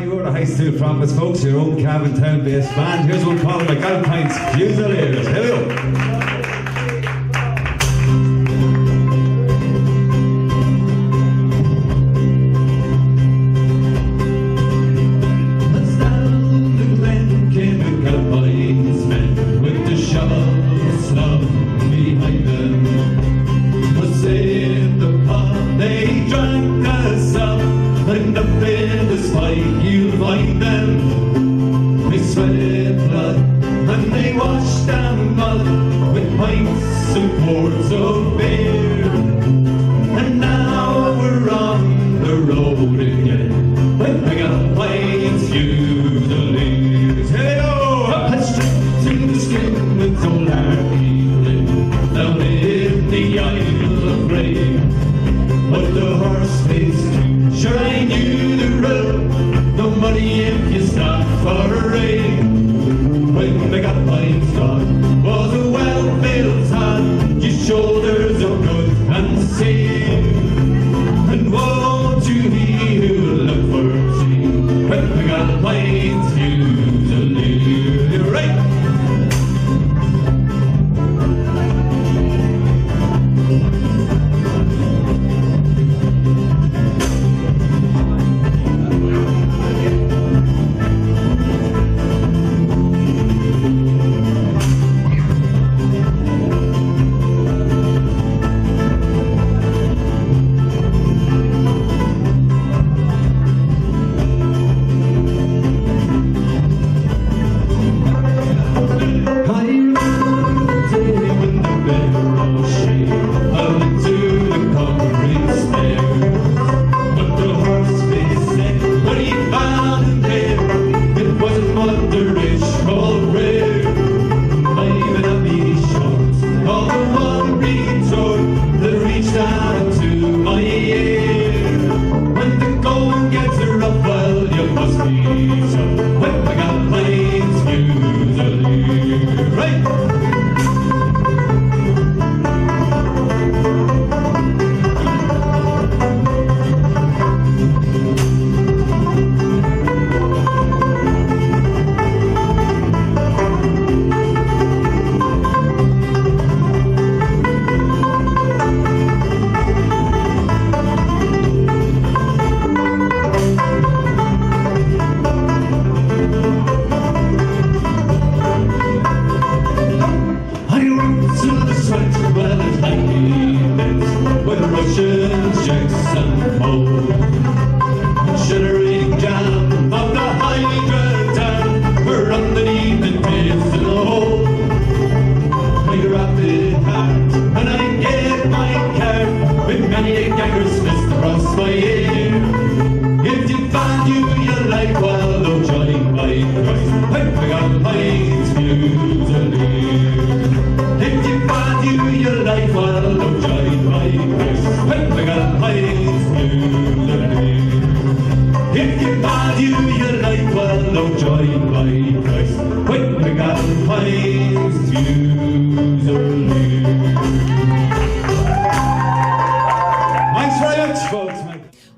Hi, we're the High School Prophets, folks, your own Cavan town-based band. Here's one called the Galentine's Fusiliers. Here we go.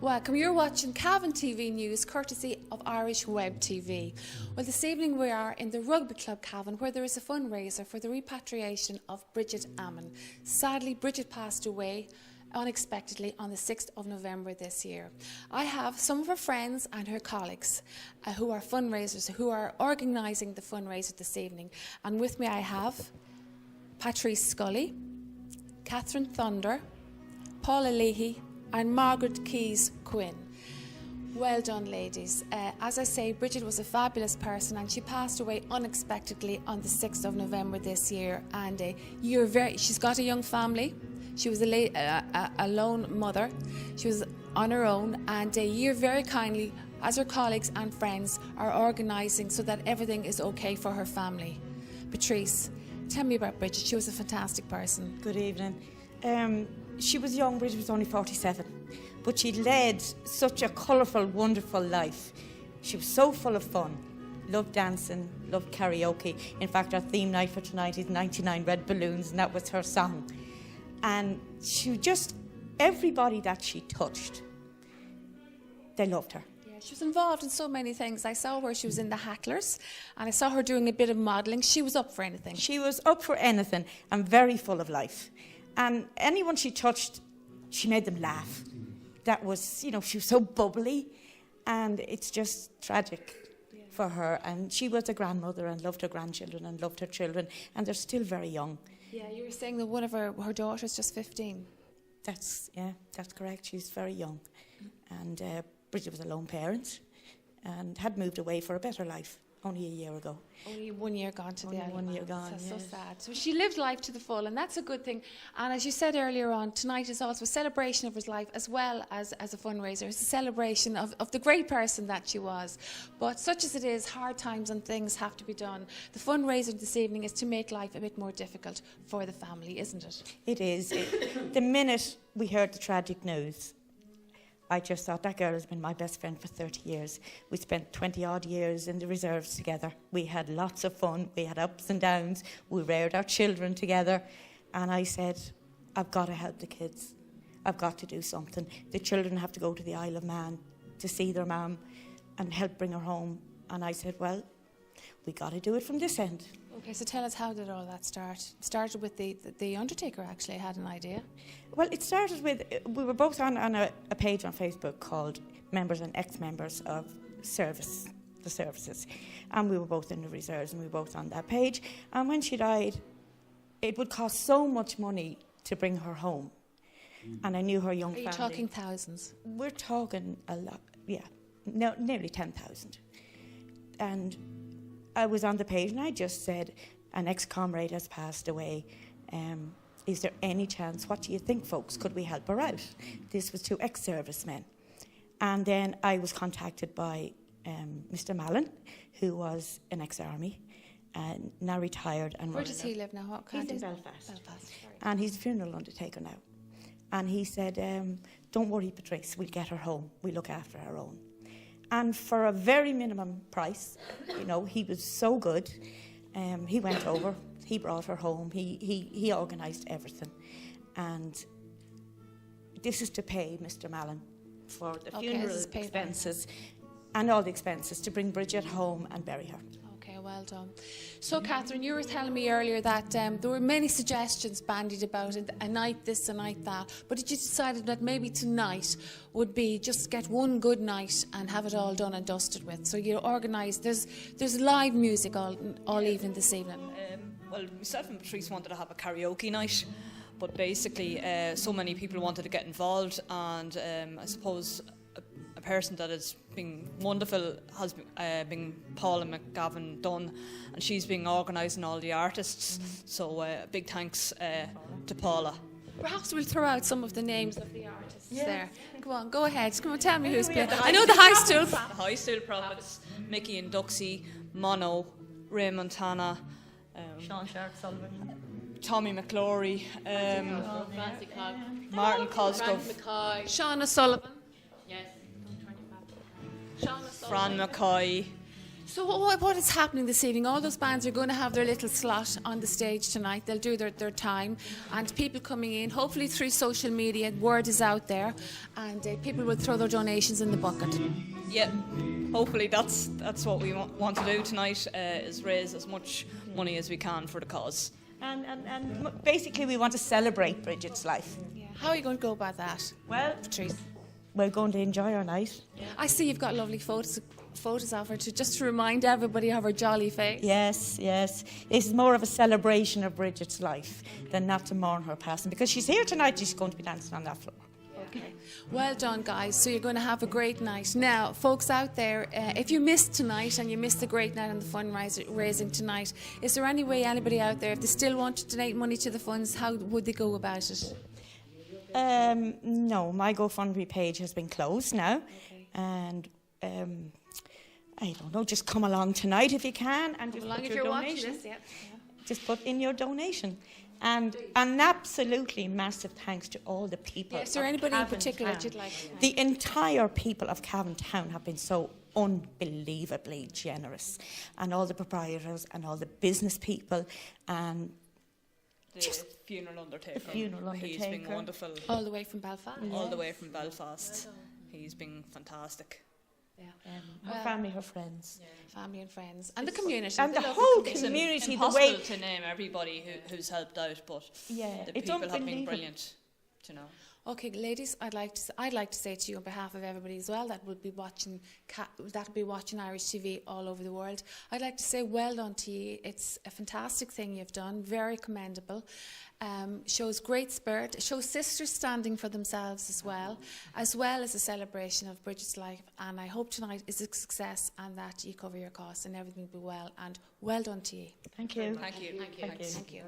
Welcome. You're watching Cavan TV News, courtesy of Irish Web TV. Well, this evening we are in the Rugby Club Cavan, where there is a fundraiser for the repatriation of Bridget Ammon. Sadly, Bridget passed away unexpectedly on the 6th of November this year. I have some of her friends and her colleagues who are fundraisers, who are organising the fundraiser this evening. And with me I have Patrice Scully, Catherine Thunder, Paula Leahy and Margaret Keys Quinn. Well done, ladies. As I say, Bridget was a fabulous person and she passed away unexpectedly on the 6th of November this year. And she's got a young family. She was a lone mother. She was on her own, and you're very kindly, as her colleagues and friends, are organising so that everything is okay for her family. Patrice, tell me about Bridget. She was a fantastic person. Good evening. She was young. Bridget was only 47, but she led such a colourful, wonderful life. She was so full of fun, loved dancing, loved karaoke. In fact, our theme night for tonight is 99 Red Balloons, and that was her song. And she just, everybody that she touched, they loved her. Yeah, She was involved in so many things. I saw her, she was in the Hacklers, and I saw her doing a bit of modelling. She was up for anything. She was up for anything and very full of life. And anyone she touched, she made them laugh. That was, she was so bubbly, and it's just tragic for her. And she was a grandmother and loved her grandchildren and loved her children, and they're still very young. Yeah, you were saying that one of her daughter's just 15. That's correct. She's very young. And Bridget was a lone parent and had moved away for a better life only a year ago. Only 1 year gone to the island. 1 year gone, That's yes. so sad. So she lived life to the full, and that's a good thing. And as you said earlier on, tonight is also a celebration of her life as well as a fundraiser. It's a celebration of the great person that she was. But such as it is, hard times and things have to be done. The fundraiser this evening is to make life a bit more difficult for the family, isn't it? It is. The minute we heard the tragic news, I just thought, that girl has been my best friend for 30 years. We spent 20 odd years in the reserves together. We had lots of fun. We had ups and downs. We reared our children together. And I said, I've got to help the kids. I've got to do something. The children have to go to the Isle of Man to see their mum and help bring her home. And I said, well, we got to do it from this end. Okay, so tell us, how did all that start? It started with the Undertaker, actually. I had an idea. Well, it started with, we were both on a page on Facebook called Members and Ex-Members of the Services. And we were both in the reserves, and we were both on that page. And when she died, it would cost so much money to bring her home. And I knew her young family. Are you talking thousands? We're talking a lot, yeah, no, nearly 10,000. And I was on the page, and I just said, an ex-comrade has passed away. Is there any chance? What do you think, folks? Could we help her out? This was 2 ex-servicemen. And then I was contacted by Mr. Mallon, who was an ex-army, and now retired. And Where does he live now? What He's county? in Belfast. Belfast. And he's a funeral undertaker now. And he said, don't worry, Patrice, we'll get her home. We'll look after her own. And for a very minimum price, he was so good. He went over, he brought her home, he organised everything. And this is to pay Mr. Mallon for the funeral expenses and all the expenses to bring Bridget home and bury her. Okay, well done. So, Catherine, you were telling me earlier that there were many suggestions bandied about it, a night this, a night that, but you decided that maybe tonight would be just get one good night and have it all done and dusted with. So you organised, there's live music all evening this evening. Well, myself and Patrice wanted to have a karaoke night, but basically so many people wanted to get involved, and I suppose a person that has been wonderful has been Paula McGavin Dunn, and she's been organising all the artists. So big thanks to Paula. Perhaps we'll throw out some of the names of the artists there. Go on, go ahead. Come on, tell me who's playing. I know the High Stool. The High Stool Prophets, Mickey and Duxie, Mono, Ray Montana, Sean Sharp Sullivan, Tommy McClory, Martin Cosgrove, Sean O'Sullivan. Fran McCoy. So what is happening this evening? All those bands are going to have their little slot on the stage tonight. They'll do their time, and people coming in, hopefully through social media, word is out there, and people will throw their donations in the bucket. Yeah, hopefully that's what we want to do tonight, is raise as much money as we can for the cause. And basically we want to celebrate Bridget's life. Yeah. How are you going to go about that? Well, Patrice, we're going to enjoy our night. I see you've got lovely photos of her to remind everybody of her jolly face. Yes. This is more of a celebration of Bridget's life than not to mourn her passing, because she's here tonight. She's going to be dancing on that floor. Okay. Well done, guys. So you're going to have a great night. Now, folks out there, if you missed tonight and you missed the great night on the fundraising tonight, is there any way anybody out there, if they still want to donate money to the funds, how would they go about it? No, my GoFundMe page has been closed now. Okay. And I don't know, just come along tonight if you can, and just put your donation. This, yeah. Just put in your donation. And an absolutely massive thanks to all the people. Is there anybody in particular that you'd like to thank? The entire people of Cavan Town have been so unbelievably generous, and all the proprietors and all the business people and The funeral undertaker. He's been wonderful. All the way from Belfast? All the way from Belfast. He's been fantastic. Her family, her friends. Family and friends. And the community. And the lovely whole It's community, the impossible way... to name everybody who's helped out, but Yeah, the it's people have been unbelievable. brilliant, you know. Okay, ladies, I'd like to say to you on behalf of everybody as well that will be watching Irish TV all over the world. I'd like to say well done to you. It's a fantastic thing you've done, very commendable. Shows great spirit. It shows sisters standing for themselves as well as a celebration of Bridget's life. And I hope tonight is a success and that you cover your costs and everything will be well. And well done to you. Thank you. Thank you. Thank you. Thank you.